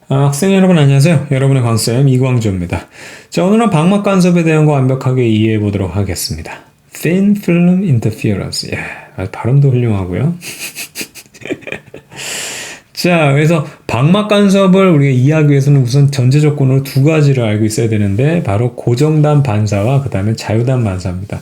학생 여러분 안녕하세요. 여러분의 강쌤 이광조입니다. 자, 오늘은 방막 간섭에 대한 거 완벽하게 이해해 보도록 하겠습니다. Thin film interference. 예, 발음도 훌륭하고요. 자, 그래서 방막 간섭을 우리가 이해하기 위해서는 우선 전제 조건으로 두 가지를 알고 있어야 되는데 바로 고정단 반사와 그 다음에 자유단 반사입니다.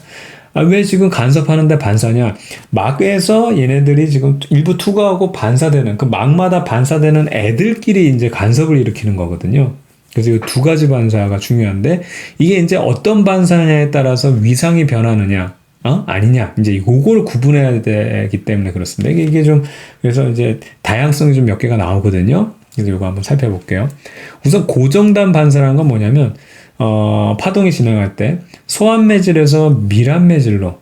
왜 지금 간섭하는데 반사냐? 막에서 얘네들이 지금 일부 투과하고 반사되는, 그 막마다 반사되는 애들끼리 이제 간섭을 일으키는 거거든요. 그래서 이 두 가지 반사가 중요한데, 이게 이제 어떤 반사냐에 따라서 위상이 변하느냐, 아니냐. 이제 요걸 구분해야 되기 때문에 그렇습니다. 이게 좀, 그래서 이제 다양성이 좀 몇 개가 나오거든요. 그래서 이거 한번 살펴볼게요. 우선 고정단 반사라는 건 뭐냐면, 파동이 진행할 때 소환매질에서 밀환매질로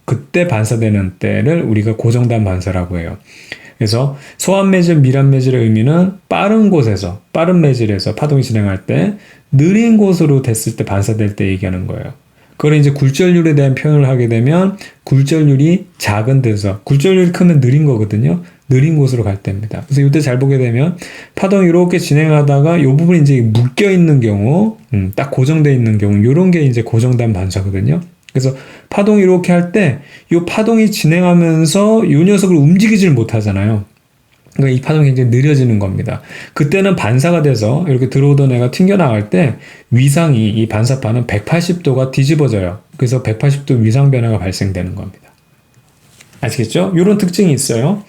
그때 반사되는 때를 우리가 고정단 반사라고 해요. 그래서 소환매질, 밀환매질의 의미는 빠른 곳에서, 빠른 매질에서 파동이 진행할 때 느린 곳으로 됐을 때 반사될 때 얘기하는 거예요. 그걸 이제 굴절률에 대한 표현을 하게 되면 굴절률이 작은 데서, 굴절률이 크면 느린 거거든요. 느린 곳으로 갈 때입니다. 그래서 이때 잘 보게 되면 파동이 이렇게 진행하다가 이 부분이 이제 묶여 있는 경우, 딱 고정되어 있는 경우, 이런 게 이제 고정단 반사거든요. 그래서 파동이 이렇게 할 때 이 파동이 진행하면서 이 녀석을 움직이질 못하잖아요. 그러니까 이 파동이 굉장히 느려지는 겁니다. 그때는 반사가 돼서 이렇게 들어오던 애가 튕겨나갈 때 위상이, 이 반사판은 180도가 뒤집어져요. 그래서 180도 위상 변화가 발생되는 겁니다. 아시겠죠? 이런 특징이 있어요.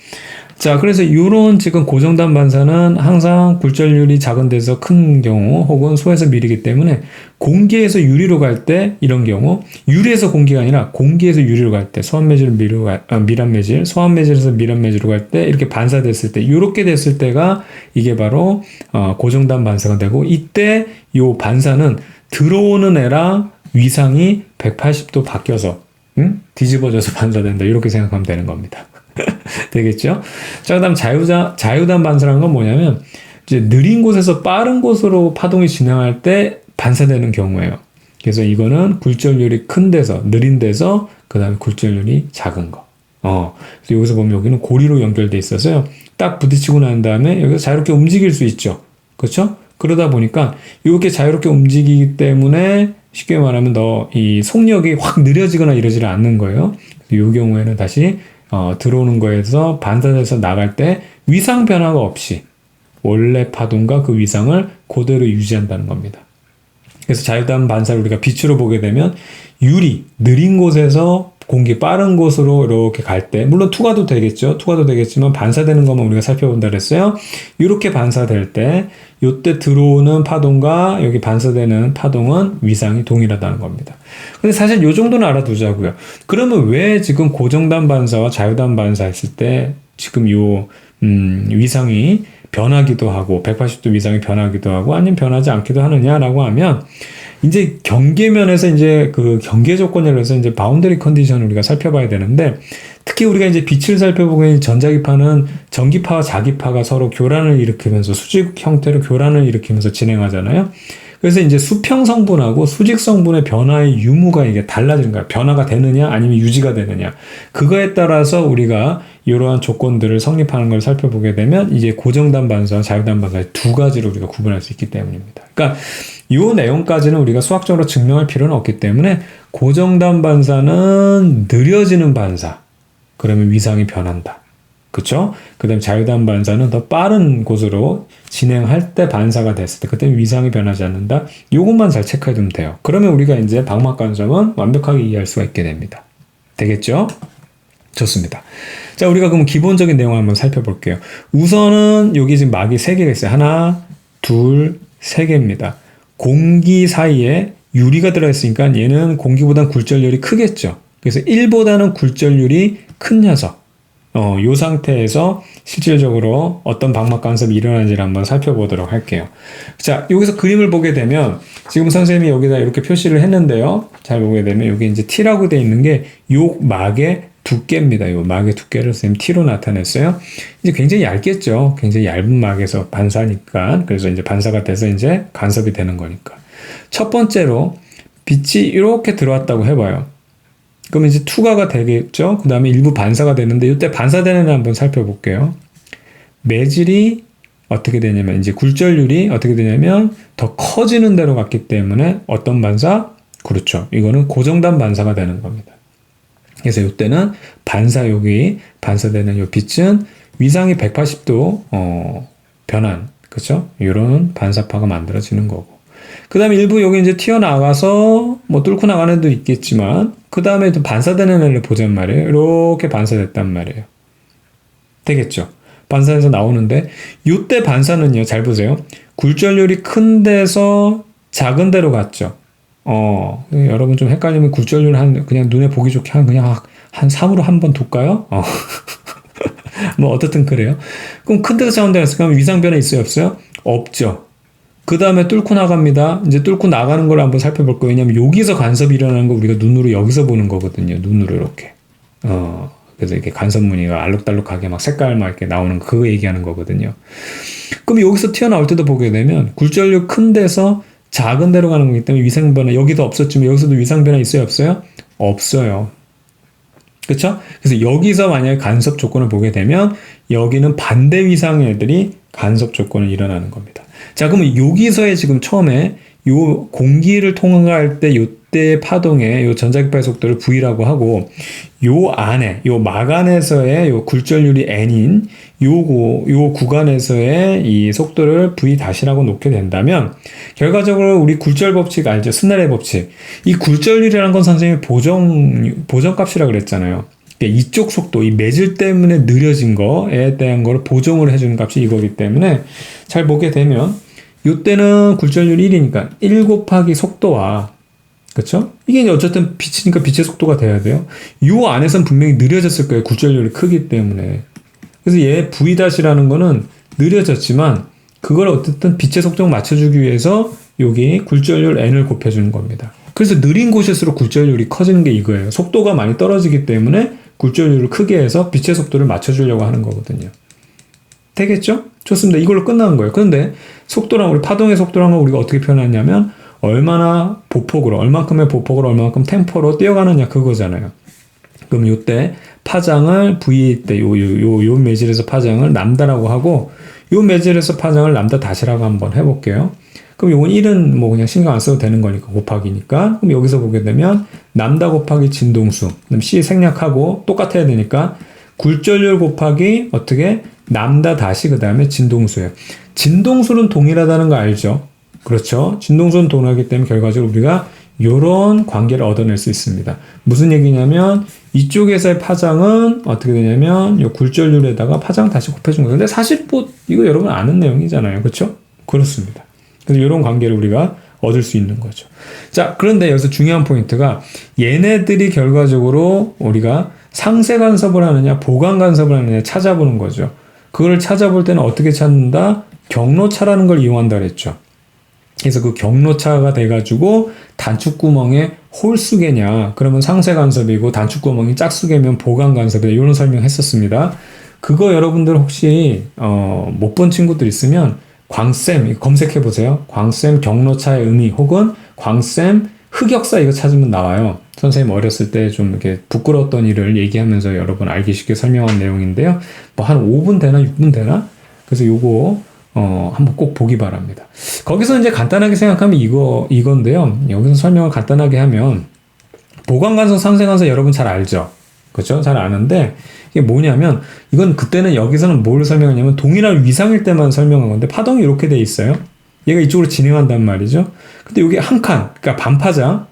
자, 그래서 이런 지금 고정단 반사는 항상 굴절률이 작은 데서 큰 경우 혹은 소에서 밀이기 때문에 공기에서 유리로 갈 때 이런 경우, 유리에서 공기가 아니라 공기에서 유리로 갈 때 소환매질, 밀환매질, 소환매질에서 밀환매질로 갈 때 이렇게 반사됐을 때, 이렇게 됐을 때가 이게 바로 고정단 반사가 되고, 이때 이 반사는 들어오는 애랑 위상이 180도 바뀌어서 뒤집어져서 반사된다, 이렇게 생각하면 되는 겁니다. 되겠죠? 자, 그 다음 자유단 반사라는 건 뭐냐면, 이제 느린 곳에서 빠른 곳으로 파동이 진행할 때 반사되는 경우예요. 그래서 이거는 굴절률이 큰 데서, 느린 데서, 그 다음에 굴절률이 작은 거. 그래서 여기서 보면 여기는 고리로 연결돼 있어서요. 딱 부딪히고 난 다음에 여기서 자유롭게 움직일 수 있죠. 그렇죠? 그러다 보니까 이렇게 자유롭게 움직이기 때문에 쉽게 말하면 이 속력이 확 느려지거나 이러지를 않는 거예요. 이 경우에는 다시 들어오는 거에서 반사돼서 나갈 때 위상 변화가 없이 원래 파동과 그 위상을 그대로 유지한다는 겁니다. 그래서 자유단 반사를 우리가 빛으로 보게 되면 유리, 느린 곳에서 공기 빠른 곳으로 이렇게 갈 때, 물론 투과도 되겠죠. 투과도 되겠지만 반사되는 것만 우리가 살펴본다 그랬어요. 이렇게 반사될 때 이때 들어오는 파동과 여기 반사되는 파동은 위상이 동일하다는 겁니다. 근데 사실 이 정도는 알아두자고요. 그러면 왜 지금 고정단 반사와 자유단 반사 했을 때 지금 위상이 변하기도 하고 180도 위상이 변하기도 하고 아니면 변하지 않기도 하느냐라고 하면, 이제 경계면에서 이제 그 경계 조건이라고 해서 이제 바운더리 컨디션을 우리가 살펴봐야 되는데, 특히 우리가 이제 빛을 살펴보면 전자기파는 전기파와 자기파가 서로 교란을 일으키면서 수직 형태로 교란을 일으키면서 진행하잖아요. 그래서 이제 수평 성분하고 수직 성분의 변화의 유무가 이게 달라지는 거야. 변화가 되느냐 아니면 유지가 되느냐. 그거에 따라서 우리가 이러한 조건들을 성립하는 걸 살펴보게 되면 이제 고정단 반사와 자유단 반사의 두 가지로 우리가 구분할 수 있기 때문입니다. 그러니까 이 내용까지는 우리가 수학적으로 증명할 필요는 없기 때문에 고정단 반사는 느려지는 반사. 그러면 위상이 변한다. 그쵸? 그 다음에 자유단 반사는 더 빠른 곳으로 진행할 때 반사가 됐을 때 그때 위상이 변하지 않는다. 이것만 잘 체크해 두면 돼요. 그러면 우리가 이제 방막 간섭은 완벽하게 이해할 수가 있게 됩니다. 되겠죠? 좋습니다. 자, 우리가 그럼 기본적인 내용을 한번 살펴볼게요. 우선은 여기 지금 막이 3개가 있어요. 하나, 둘, 3개입니다. 공기 사이에 유리가 들어있으니까 얘는 공기보다는 굴절률이 크겠죠. 그래서 1보다는 굴절률이 큰 녀석. 이 상태에서 실질적으로 어떤 방막 간섭이 일어나는지를 한번 살펴보도록 할게요. 자, 여기서 그림을 보게 되면 지금 선생님이 여기다 이렇게 표시를 했는데요. 잘 보게 되면 여기 이제 T라고 되어 있는 게 요 막의 두께입니다. 이 막의 두께를 선생님 T로 나타냈어요. 이제 굉장히 얇겠죠. 굉장히 얇은 막에서 반사니까. 그래서 이제 반사가 돼서 이제 간섭이 되는 거니까. 첫 번째로 빛이 이렇게 들어왔다고 해봐요. 그럼 이제 투과가 되겠죠. 그 다음에 일부 반사가 되는데 이때 반사되는 애를 한번 살펴볼게요. 매질이 어떻게 되냐면 이제 굴절률이 어떻게 되냐면 더 커지는 대로 갔기 때문에 어떤 반사? 그렇죠. 이거는 고정단 반사가 되는 겁니다. 그래서 이때는 반사 여기 반사되는 요 빛은 위상이 180도 변한 그렇죠? 이런 반사파가 만들어지는 거고. 그 다음에 일부 여기 이제 튀어나가서 뭐 뚫고 나가는 애도 있겠지만 그 다음에 또 반사되는 애를 보잔 말이에요. 이렇게 반사됐단 말이에요. 되겠죠? 반사해서 나오는데 이때 반사는요. 잘 보세요. 굴절률이 큰 데서 작은 데로 갔죠. 여러분 좀 헷갈리면 굴절률 그냥 눈에 보기 좋게 그냥 한 3으로 한번 둘까요? 뭐 어떻든 그래요. 그럼 큰 데서 작은 데가 있으면 위상 변화 있어요, 없어요? 없죠. 그 다음에 뚫고 나갑니다. 이제 뚫고 나가는 걸 한번 살펴볼 거예요. 왜냐면 여기서 간섭이 일어나는 거 우리가 눈으로 여기서 보는 거거든요. 눈으로 이렇게. 그래서 이렇게 간섭 무늬가 알록달록하게 막 색깔 막 이렇게 나오는 거 그거 얘기하는 거거든요. 그럼 여기서 튀어나올 때도 보게 되면 굴절률 큰 데서 작은 데로 가는 거기 때문에 위상 변화 여기도 없었지만 여기서도 위상 변화 있어요, 없어요? 없어요. 그렇죠? 그래서 여기서 만약에 간섭 조건을 보게 되면 여기는 반대 위상의 애들이 간섭 조건을 일어나는 겁니다. 자, 그러면 여기서의 지금 처음에 요 공기를 통과할 때 요때 파동의 요 전자기파의 속도를 V라고 하고 요 안에 요 막 안에서의 요 굴절률이 N인 요 구간에서의 이 속도를 V-라고 놓게 된다면 결과적으로 우리 굴절 법칙 알죠? 스넬의 법칙. 이 굴절률이라는 건 선생님이 보정값이라고 그랬잖아요. 그러니까 이쪽 속도, 이 매질 때문에 느려진 거에 대한 걸 보정을 해주는 값이 이거기 때문에 잘 보게 되면 요때는 굴절률이 1이니까 1 곱하기 속도와 그렇죠? 이게 어쨌든 빛이니까 빛의 속도가 돼야 돼요. 요 안에선 분명히 느려졌을 거예요. 굴절률이 크기 때문에. 그래서 얘 V-라는 거는 느려졌지만 그걸 어쨌든 빛의 속도를 맞춰주기 위해서 여기 굴절률 N을 곱해주는 겁니다. 그래서 느린 곳일수록 굴절률이 커지는 게 이거예요. 속도가 많이 떨어지기 때문에 굴절률을 크게 해서 빛의 속도를 맞춰주려고 하는 거거든요. 되겠죠? 좋습니다. 이걸로 끝나는 거예요. 그런데 속도랑 우리 파동의 속도란 걸 우리가 어떻게 표현하냐면 얼마나 보폭으로, 얼만큼의 보폭으로, 얼만큼 템포로 뛰어가느냐 그거잖아요. 그럼 요때 파장을 V 때 요 매질에서 파장을 람다라고 하고 요 매질에서 파장을 람다 다시라고 한번 해볼게요. 그럼 요건 1은 뭐 그냥 신경 안 써도 되는 거니까 곱하기니까 그럼 여기서 보게 되면 람다 곱하기 진동수 그럼 C 생략하고 똑같아야 되니까 굴절률 곱하기 어떻게 람다 다시 그 다음에 진동수예요. 진동수는 동일하다는 거 알죠? 그렇죠? 진동수는 동일하기 때문에 결과적으로 우리가 이런 관계를 얻어낼 수 있습니다. 무슨 얘기냐면 이쪽에서의 파장은 어떻게 되냐면 이 굴절률에다가 파장 다시 곱해준 거예요. 근데 사실 뭐 이거 여러분 아는 내용이잖아요. 그렇죠? 그렇습니다. 그래서 이런 관계를 우리가 얻을 수 있는 거죠. 자, 그런데 여기서 중요한 포인트가 얘네들이 결과적으로 우리가 상세 간섭을 하느냐 보강 간섭을 하느냐 찾아보는 거죠. 그걸 찾아볼 때는 어떻게 찾는다? 경로차라는 걸 이용한다 그랬죠. 그래서 그 경로차가 돼가지고 단축구멍에 홀수개냐 그러면 상세 간섭이고 단축구멍이 짝수개면 보강 간섭이다 이런 설명했었습니다. 그거 여러분들 혹시 못 본 친구들 있으면 광쌤 검색해 보세요. 광쌤 경로차의 의미 혹은 광쌤 흑역사 이거 찾으면 나와요. 선생님 어렸을 때 좀 이렇게 부끄러웠던 일을 얘기하면서 여러분 알기 쉽게 설명한 내용인데요. 뭐 한 5분 되나 6분 되나? 그래서 요거 한번 꼭 보기 바랍니다. 거기서 이제 간단하게 생각하면 이건데요. 여기서 설명을 간단하게 하면 보강간섭, 상쇄간섭 여러분 잘 알죠? 그렇죠? 잘 아는데 이게 뭐냐면 이건 그때는 여기서는 뭘 설명하냐면 동일한 위상일 때만 설명한 건데 파동이 이렇게 돼 있어요. 얘가 이쪽으로 진행한단 말이죠. 근데 여기 한 칸, 그러니까 반파장,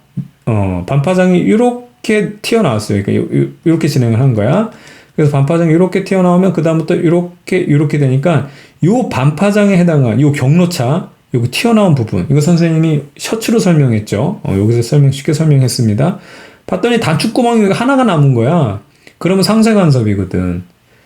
반파장이 이렇게 튀어나왔어요. 그러니까 이렇게 진행을 한 거야. 그래서 반파장이 이렇게 튀어나오면 그다음부터 이렇게 되니까 요 반파장에 해당한 요 경로차, 요거 튀어나온 부분, 이거 선생님이 셔츠로 설명했죠. 여기서 쉽게 설명했습니다. 봤더니 단축구멍이 하나가 남은 거야. 그러면 상쇄간섭이거든.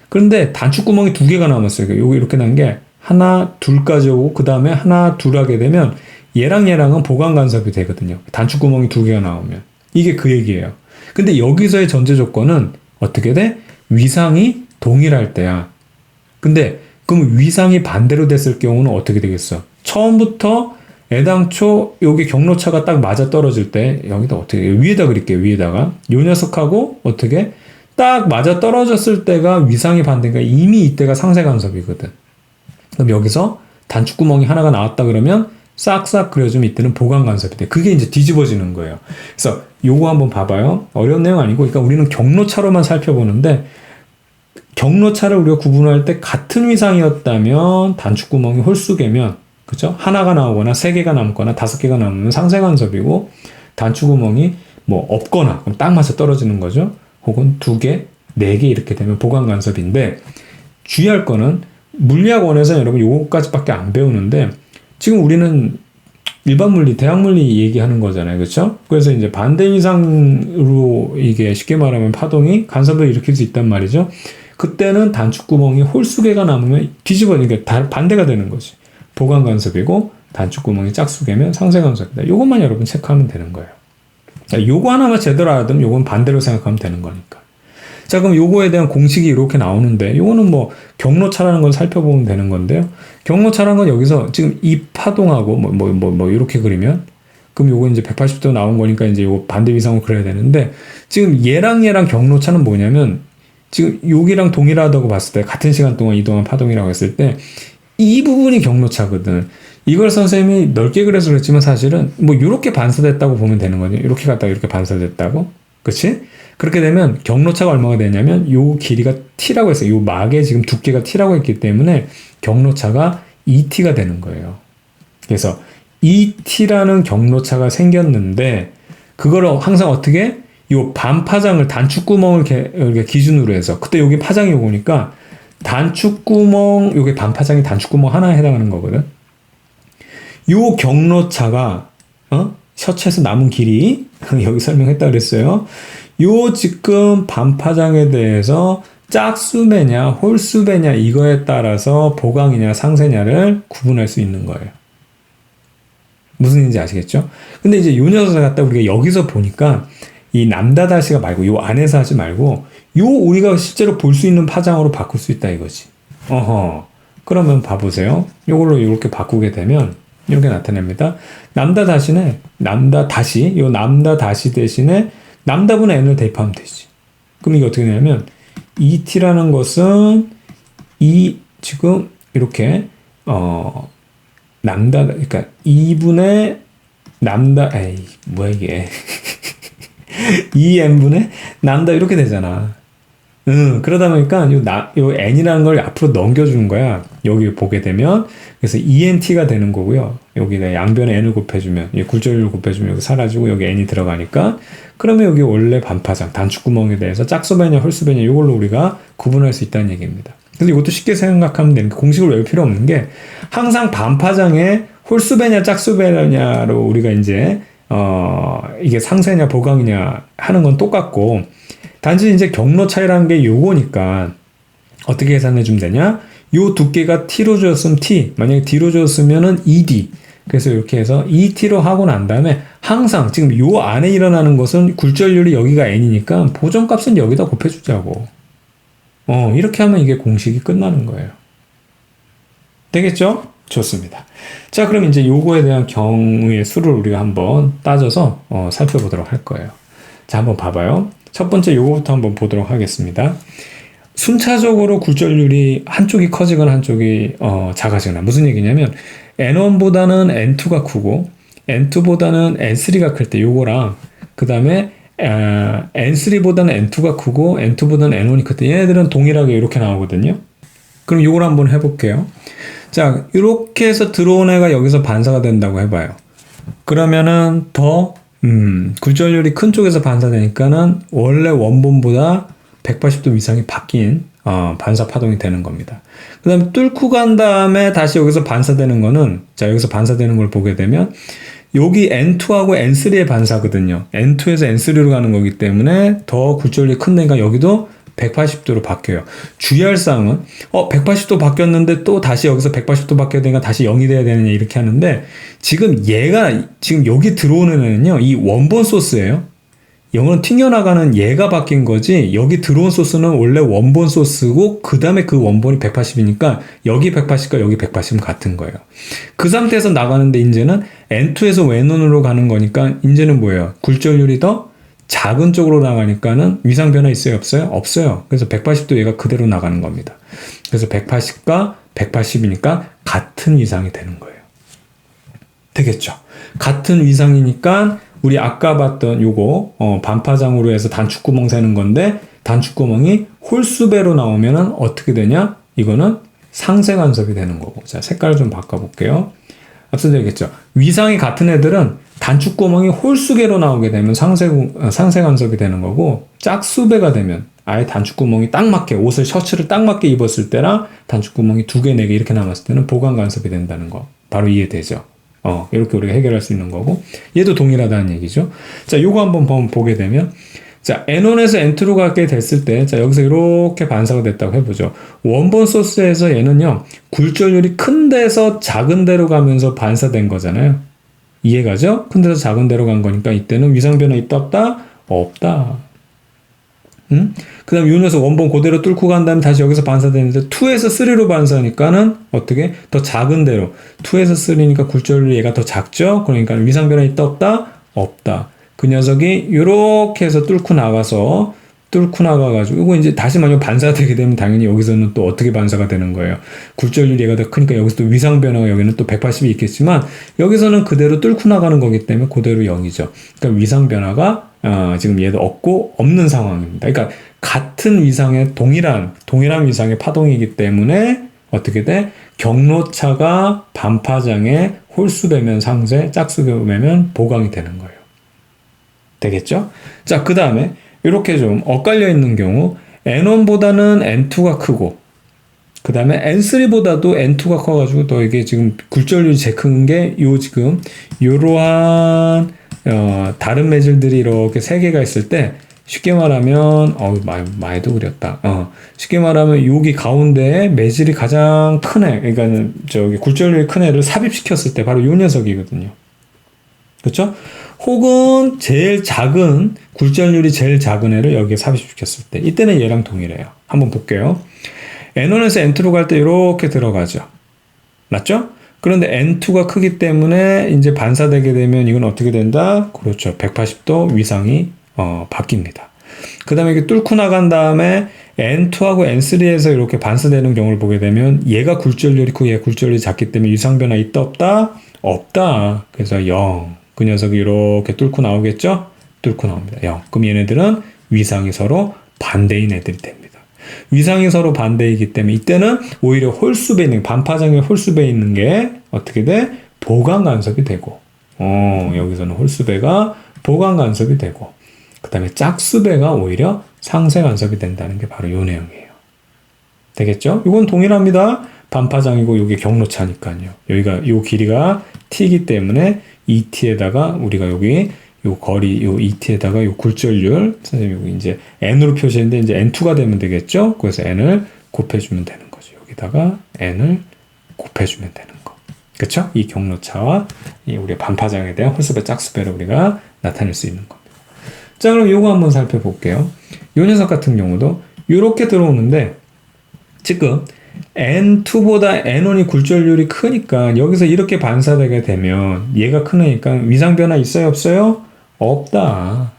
그런데 단축구멍이 2개가 남았어요. 요거 이렇게 난 게 하나, 둘까지 오고 그 다음에 하나, 둘 하게 되면 얘랑은 보강간섭이 되거든요. 단축구멍이 2개가 나오면. 이게 그 얘기예요. 근데 여기서의 전제 조건은 어떻게 돼? 위상이 동일할 때야. 근데 그럼 위상이 반대로 됐을 경우는 어떻게 되겠어? 처음부터 애당초 여기 경로차가 딱 맞아 떨어질 때 여기다 어떻게 위에다 그릴게요. 위에다가 요 녀석하고 어떻게 딱 맞아 떨어졌을 때가 위상이 반대니까 이미 이때가 상세 간섭이거든. 그럼 여기서 단축구멍이 하나가 나왔다 그러면 싹싹 그려주면 이때는 보강 간섭이 돼. 그게 이제 뒤집어지는 거예요. 그래서 요거 한번 봐봐요. 어려운 내용 아니고, 그러니까 우리는 경로차로만 살펴보는데 경로차를 우리가 구분할 때 같은 위상이었다면 단축구멍이 홀수개면, 그죠? 하나가 나오거나 세 개가 남거나 다섯 개가 남으면 상세 간섭이고, 단축구멍이 뭐 없거나 그럼 딱 맞아 떨어지는 거죠. 혹은 두 개, 네 개 이렇게 되면 보강 간섭인데, 주의할 거는 물리학원에서 여러분 요거까지밖에 안 배우는데 지금 우리는 일반 물리, 대학 물리 얘기하는 거잖아요. 그렇죠? 그래서 이제 반대 위상으로 이게 쉽게 말하면 파동이 간섭을 일으킬 수 있단 말이죠. 그때는 단축구멍이 홀수개가 남으면 뒤집어지니까 반대가 되는 거지. 보강 간섭이고 단축구멍이 짝수개면 상세 간섭이다. 요것만 여러분 체크하면 되는 거예요. 자, 요거 하나만 제대로 알아두면 요건 반대로 생각하면 되는 거니까. 자, 그럼 요거에 대한 공식이 이렇게 나오는데, 요거는 뭐 경로차라는 걸 살펴보면 되는 건데요. 경로차라는 건 여기서 지금 이 파동하고 이렇게 그리면, 그럼 요거 이제 180도 나온 거니까 이제 요거 반대 위상으로 그려야 되는데, 지금 얘랑 경로차는 뭐냐면, 지금 여기랑 동일하다고 봤을 때, 같은 시간 동안 이동한 파동이라고 했을 때, 이 부분이 경로차거든. 이걸 선생님이 넓게 그려서 그랬지만 사실은 뭐 이렇게 반사됐다고 보면 되는 거죠. 이렇게 갔다가 이렇게 반사됐다고. 그치? 그렇게 되면 경로차가 얼마가 되냐면 요 길이가 t라고 했어요. 요 막의 지금 두께가 t라고 했기 때문에 경로차가 2t가 되는 거예요. 그래서 2t라는 경로차가 생겼는데 그거를 항상 어떻게 요 반파장을 단축구멍을 이렇게 기준으로 해서 그때 여기 파장이 오니까 단축구멍 요게 반파장이 단축구멍 하나에 해당하는 거거든. 요 경로차가 셔츠에서 남은 길이 여기 설명했다 그랬어요. 요 지금 반파장에 대해서 짝수배냐 홀수배냐 이거에 따라서 보강이냐 상세냐를 구분할 수 있는 거예요. 무슨 얘기인지 아시겠죠? 근데 이제 요 녀석을 갖다 우리가 여기서 보니까 이 남다 다시가 말고 요 안에서 하지 말고 요 우리가 실제로 볼 수 있는 파장으로 바꿀 수 있다 이거지. 그러면 봐보세요. 요걸로 이렇게 바꾸게 되면 이렇게 나타납니다. 남다 다시네, 남다 다시, 요 남다 다시 대신에 남다분의 n을 대입하면 되지. 그럼 이게 어떻게 되냐면 2t라는 것은 이 지금 이렇게 남다 그러니까 2분의 남다 뭐야 이게 2n분의 남다 이렇게 되잖아. 그러다 보니까 요 n이라는 걸 앞으로 넘겨주는 거야. 여기 보게 되면. 그래서 2nt가 되는 거고요. 여기다 양변에 n을 곱해주면, 굴절률을 곱해주면 여기 사라지고 여기 n이 들어가니까. 그러면 여기 원래 반파장, 단축구멍에 대해서 짝수배냐, 홀수배냐 이걸로 우리가 구분할 수 있다는 얘기입니다. 그래서 이것도 쉽게 생각하면 되는 게 공식을 외울 필요 없는 게 항상 반파장에 홀수배냐, 짝수배냐로 우리가 이제 이게 상세냐, 보강이냐 하는 건 똑같고 단지 이제 경로 차이라는 게 요거니까 어떻게 계산해 주면 되냐? 요 두께가 t로 줬으면 t, 만약에 d로 줬으면은 2d. 그래서 이렇게 해서 2t로 하고 난 다음에 항상 지금 요 안에 일어나는 것은 굴절률이 여기가 n이니까 보정값은 여기다 곱해주자고. 이렇게 하면 이게 공식이 끝나는 거예요. 되겠죠? 좋습니다. 자, 그럼 이제 요거에 대한 경우의 수를 우리가 한번 따져서 살펴보도록 할 거예요. 자, 한번 봐봐요. 첫 번째 요거부터 한번 보도록 하겠습니다. 순차적으로 굴절률이 한쪽이 커지거나 한쪽이 작아지거나 무슨 얘기냐면 N1보다는 N2가 크고 N2보다는 N3가 클 때 요거랑 그 다음에 N3보다는 N2가 크고 N2보다는 N1이 클 때 얘네들은 동일하게 이렇게 나오거든요. 그럼 요걸 한번 해볼게요. 자, 이렇게 해서 들어온 애가 여기서 반사가 된다고 해봐요. 그러면은 더 굴절률이 큰 쪽에서 반사되니까는 원래 원본보다 180도 이상이 바뀐 반사 파동이 되는 겁니다. 그 다음에 뚫고 간 다음에 다시 여기서 반사되는 거는 자 여기서 반사되는 걸 보게 되면 여기 N2하고 N3의 반사거든요. N2에서 N3로 가는 거기 때문에 더 굴절률이 큰 데니까 여기도 180도로 바뀌어요. 주의할 사항은 180도 바뀌었는데 또 다시 여기서 180도 바뀌어야 되니까 다시 0이 돼야 되느냐 이렇게 하는데 지금 얘가 지금 여기 들어오는 애는요 이 원본 소스예요. 이거는 튕겨나가는 얘가 바뀐 거지, 여기 들어온 소스는 원래 원본 소스고 그 다음에 그 원본이 180이니까 여기 180과 여기 180은 같은 거예요. 그 상태에서 나가는데 이제는 N2에서 N1으로 가는 거니까 이제는 뭐예요? 굴절률이 더 작은 쪽으로 나가니까는 위상 변화 있어요? 없어요? 없어요. 그래서 180도 얘가 그대로 나가는 겁니다. 그래서 180과 180이니까 같은 위상이 되는 거예요. 되겠죠? 같은 위상이니까 우리 아까 봤던 요거 반파장으로 해서 단축구멍 세는 건데, 단축구멍이 홀수배로 나오면은 어떻게 되냐? 이거는 상세 간섭이 되는 거고. 자, 색깔을 좀 바꿔볼게요. 앞서 얘기했죠. 위상이 같은 애들은 단축구멍이 홀수배로 나오게 되면 상세 간섭이 되는 거고, 짝수배가 되면 아예 단축구멍이 딱 맞게, 옷을 셔츠를 딱 맞게 입었을 때랑 단축구멍이 2개, 4개 이렇게 남았을 때는 보강 간섭이 된다는 거 바로 이해되죠? 이렇게 우리가 해결할 수 있는 거고, 얘도 동일하다는 얘기죠. 자, 요거 한번 보게 되면, 자, N1에서 N2로 가게 됐을 때, 자, 여기서 이렇게 반사가 됐다고 해보죠. 원본 소스에서 얘는요, 굴절률이 큰 데서 작은 데로 가면서 반사된 거잖아요. 이해가죠? 큰 데서 작은 데로 간 거니까 이때는 위상 변화 있다 없다? 없다. 그 다음 요 녀석 원본 그대로 뚫고 간 다음에 다시 여기서 반사되는데 2에서 3로 반사하니까는 어떻게? 더 작은 데로. 2에서 3니까 굴절률이 얘가 더 작죠? 그러니까 위상 변화 있다 없다? 없다. 그 녀석이 요렇게 해서 뚫고 나가가지고 이거 이제 다시 만약 반사가 되게 되면 당연히 여기서는 또 어떻게 반사가 되는 거예요? 굴절률이 얘가 더 크니까 여기서 또 위상 변화가 여기는 또 180이 있겠지만 여기서는 그대로 뚫고 나가는 거기 때문에 그대로 0이죠. 그러니까 위상 변화가 지금 얘도 없는 상황입니다. 그러니까 같은 위상의 동일한 위상의 파동이기 때문에 어떻게 돼? 경로차가 반파장에 홀수배면 상세, 짝수배면 보강이 되는 거예요. 되겠죠? 자, 그 다음에 이렇게 좀 엇갈려 있는 경우 N1보다는 N2가 크고 그 다음에 N3보다도 N2가 커가지고 더 이게 지금 굴절률이 제일 큰 게 지금 요러한 다른 매질들이 이렇게 3개가 있을 때 쉽게 말하면 많이도 그렸다. 쉽게 말하면 여기 가운데에 매질이 가장 큰 애, 그러니까 저기 굴절률이 큰 애를 삽입시켰을 때 바로 요 녀석이거든요. 그렇죠? 혹은 굴절률이 제일 작은 애를 여기에 삽입시켰을 때 이때는 얘랑 동일해요. 한번 볼게요. N1에서 N2로 갈 때 이렇게 들어가죠. 맞죠? 그런데 N2가 크기 때문에 이제 반사되게 되면 이건 어떻게 된다? 그렇죠. 180도 위상이 바뀝니다. 그 다음에 이게 뚫고 나간 다음에 N2하고 N3에서 이렇게 반사되는 경우를 보게 되면 얘가 굴절률이 크고 얘가 굴절률이 작기 때문에 위상 변화 있다 없다? 없다. 그래서 0. 그 녀석이 이렇게 뚫고 나오겠죠? 뚫고 나옵니다. 0. 그럼 얘네들은 위상이 서로 반대인 애들이 됩니다. 위상이 서로 반대이기 때문에 이때는 오히려 홀수배 있는, 반파장에 홀수배 있는 게 어떻게 돼? 보강 간섭이 되고, 여기서는 홀수배가 보강 간섭이 되고, 그 다음에 짝수배가 오히려 상세 간섭이 된다는 게 바로 요 내용이에요. 되겠죠? 이건 동일합니다. 반파장이고 요게 경로차니까요. 여기가 요 길이가 t이기 때문에 ET에다가 우리가 여기 요 거리, 요 ET에다가 요 굴절률, 선생님 여기 이제 N으로 표시했는데 이제 N2가 되면 되겠죠? 그래서 N을 곱해주면 되는 거죠. 여기다가 N을 곱해주면 되는 거. 그쵸? 이 경로차와 이 우리 반파장에 대한 홀수배, 짝수배를 우리가 나타낼 수 있는 겁니다. 자, 그럼 요거 한번 살펴볼게요. 요 녀석 같은 경우도 요렇게 들어오는데 지금 N2보다 N1이 굴절률이 크니까 여기서 이렇게 반사되게 되면 얘가 크니까 위상 변화 있어요? 없어요? 없다.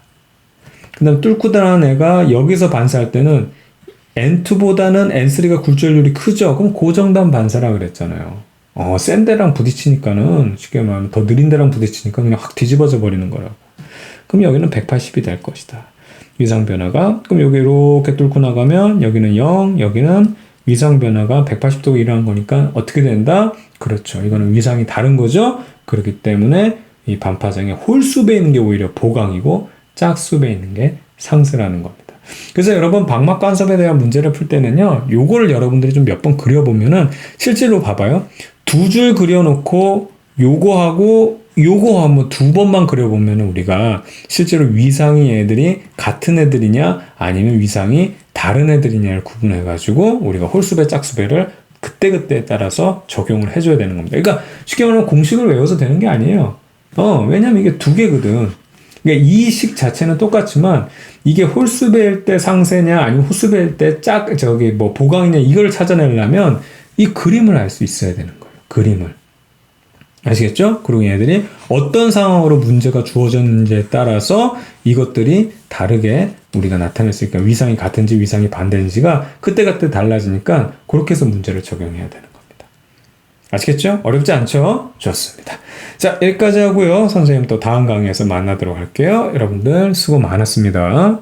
그 다음 뚫고 들어간 애가 여기서 반사할 때는 N2보다는 N3가 굴절률이 크죠? 그럼 고정단 반사라 그랬잖아요. 센 데랑 부딪히니까는 쉽게 말하면 더 느린 데랑 부딪히니까 그냥 확 뒤집어져 버리는 거라고. 그럼 여기는 180이 될 것이다. 위상 변화가. 그럼 여기 이렇게 뚫고 나가면 여기는 0, 여기는 위상 변화가 180도가 일어난 거니까 어떻게 된다? 그렇죠. 이거는 위상이 다른 거죠? 그렇기 때문에 이 반파장에 홀수배 있는 게 오히려 보강이고 짝수배 있는 게 상수라는 겁니다. 그래서 여러분 방막 간섭에 대한 문제를 풀 때는요, 요거를 여러분들이 좀 몇 번 그려보면은 실제로 봐봐요. 2줄 그려놓고 요거 한번 2번만 그려보면은 우리가 실제로 위상이 애들이 같은 애들이냐 아니면 위상이 다른 애들이냐를 구분해가지고 우리가 홀수배, 짝수배를 그때그때에 따라서 적용을 해줘야 되는 겁니다. 그러니까 쉽게 말하면 공식을 외워서 되는 게 아니에요. 왜냐면 이게 2개거든. 그러니까 이 식 자체는 똑같지만 이게 홀수배일 때 상세냐 아니면 홀수배일 때 보강이냐 이걸 찾아내려면 이 그림을 알 수 있어야 되는 거예요. 그림을. 아시겠죠? 그리고 얘들이 어떤 상황으로 문제가 주어졌는지에 따라서 이것들이 다르게 우리가 나타낼 수 있으니까 위상이 같은지 위상이 반대인지가 그때그때 달라지니까 그렇게 해서 문제를 적용해야 되는 겁니다. 아시겠죠? 어렵지 않죠? 좋습니다. 자, 여기까지 하고요. 선생님 또 다음 강의에서 만나도록 할게요. 여러분들 수고 많았습니다.